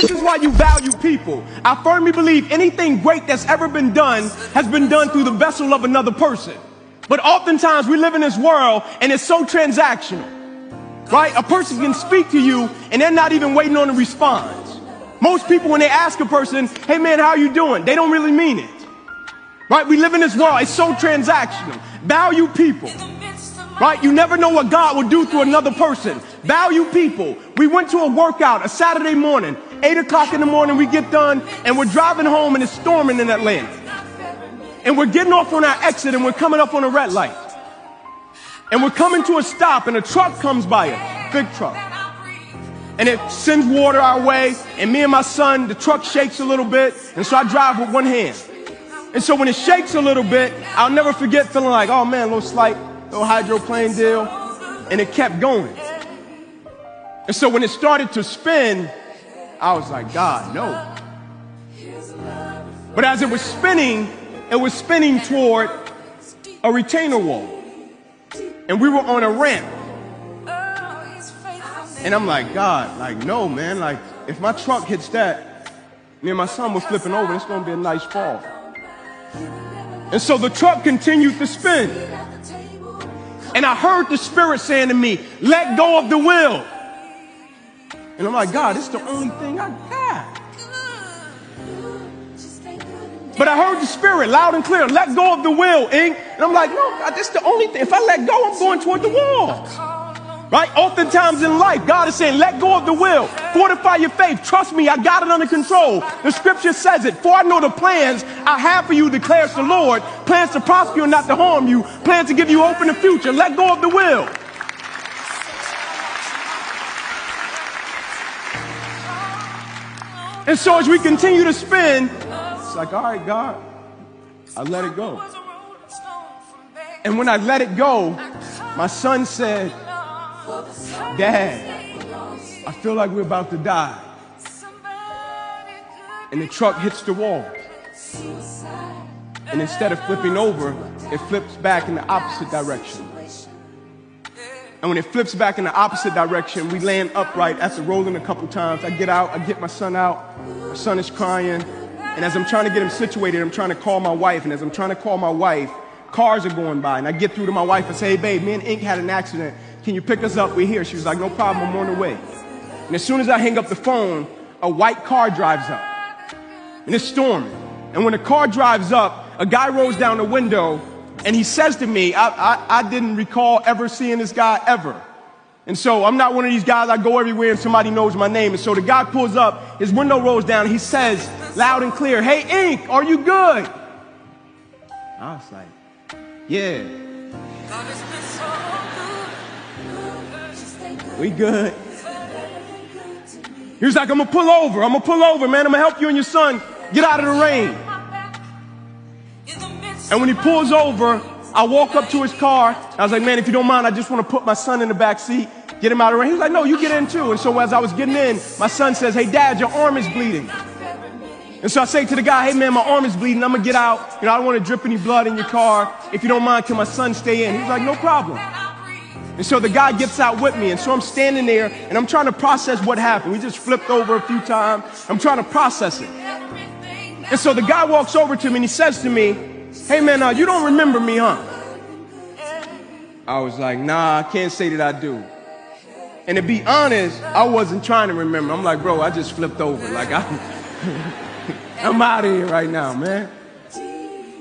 This is why you value people. I firmly believe anything great that's ever been done has been done through the vessel of another person. But oftentimes we live in this world and it's so transactional, right? A person can speak to you and they're not even waiting on a response. Most people, when they ask a person, hey man, how you doing? They don't really mean it, right? We live in this world. It's so transactional. Value people, right? You never know what God will do through another person. Value people. We went to a workout a Saturday morning, 8 o'clock in the morning, we get done and we're driving home and it's storming in Atlanta. And we're getting off on our exit and we're coming up on a red light. And we're coming to a stop and a truck comes by us, big truck. And it sends water our way. And me and my son, the truck shakes a little bit. And so I drive with one hand. And so when it shakes a little bit, I'll never forget feeling like, oh man, a little hydroplane deal. And it kept going. And so when it started to spin, I was like, God, no. But as it was spinning toward a retainer wall. And we were on a ramp. And I'm like, God, like, no, man. Like, if my truck hits that, me and my son were flipping over, it's going to be a nice fall. And so the truck continued to spin. And I heard the Spirit saying to me, let go of the wheel. And I'm like, God, it's the only thing I got. But I heard the Spirit loud and clear, let go of the wheel, Ink. And I'm like, no, God, this is the only thing. If I let go, I'm going toward the wall. Right? Oftentimes in life, God is saying, let go of the will. Fortify your faith. Trust me, I got it under control. The scripture says it. For I know the plans I have for you, declares the Lord. Plans to prosper you and not to harm you. Plans to give you hope in the future. Let go of the will. And so as we continue to spin, it's like, all right, God, I let it go. And when I let it go, my son said, Dad, I feel like we're about to die. And the truck hits the wall. And instead of flipping over, it flips back in the opposite direction. And when it flips back in the opposite direction, we land upright after rolling a couple times. I get out, I get my son out. My son is crying. And as I'm trying to get him situated, I'm trying to call my wife. And as I'm trying to call my wife, cars are going by. And I get through to my wife and say, hey, babe, me and Ink had an accident. Can you pick us up? We're here. She was like, no problem. I'm on the way. And as soon as I hang up the phone, a white car drives up. And it's storming. And when the car drives up, a guy rolls down the window and he says to me, I didn't recall ever seeing this guy ever. And so I'm not one of these guys, I go everywhere and somebody knows my name. And so the guy pulls up, his window rolls down, and he says loud and clear, hey, Ink, are you good? I was like, yeah. We good. He was like, I'm gonna pull over, man. I'm gonna help you and your son get out of the rain. And when he pulls over, I walk up to his car. I was like, man, if you don't mind, I just want to put my son in the back seat, get him out of the rain. He was like, no, you get in too. And so as I was getting in, my son says, hey, Dad, your arm is bleeding. And so I say to the guy, hey, man, my arm is bleeding. I'm going to get out. I don't want to drip any blood in your car. If you don't mind, can my son stay in? He was like, no problem. And so the guy gets out with me. And so I'm standing there and I'm trying to process what happened. We just flipped over a few times. I'm trying to process it. And so the guy walks over to me and he says to me, hey, man, you don't remember me, huh? I was like, nah, I can't say that I do. And to be honest, I wasn't trying to remember. I'm like, bro, I just flipped over. Like, I'm out of here right now, man.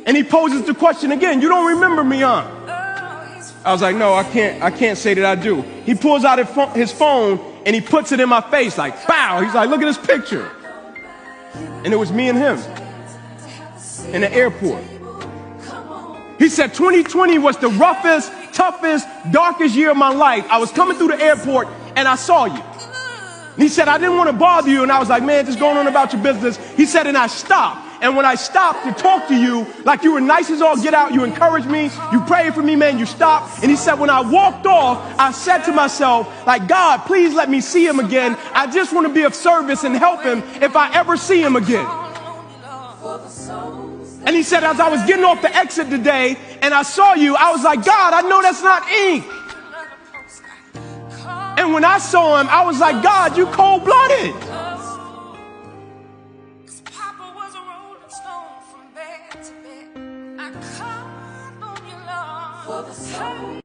And he poses the question again, you don't remember me, huh? I was like, no, I can't say that I do. He pulls out his phone and he puts it in my face like, bow. He's like, look at this picture. And it was me and him in the airport. He said 2020 was the roughest, toughest, darkest year of my life. I was coming through the airport and I saw you. And he said, I didn't want to bother you. And I was like, man, just going on about your business. He said, and I stopped. And when I stopped to talk to you, like you were nice as all get out, you encouraged me, you prayed for me, man, you stopped. And he said, when I walked off, I said to myself, like, God, please let me see him again. I just want to be of service and help him if I ever see him again. And he said, as I was getting off the exit today and I saw you, I was like, God, I know that's not Ink. And when I saw him, I was like, God, you cold-blooded. call on you, Lord, for the soul.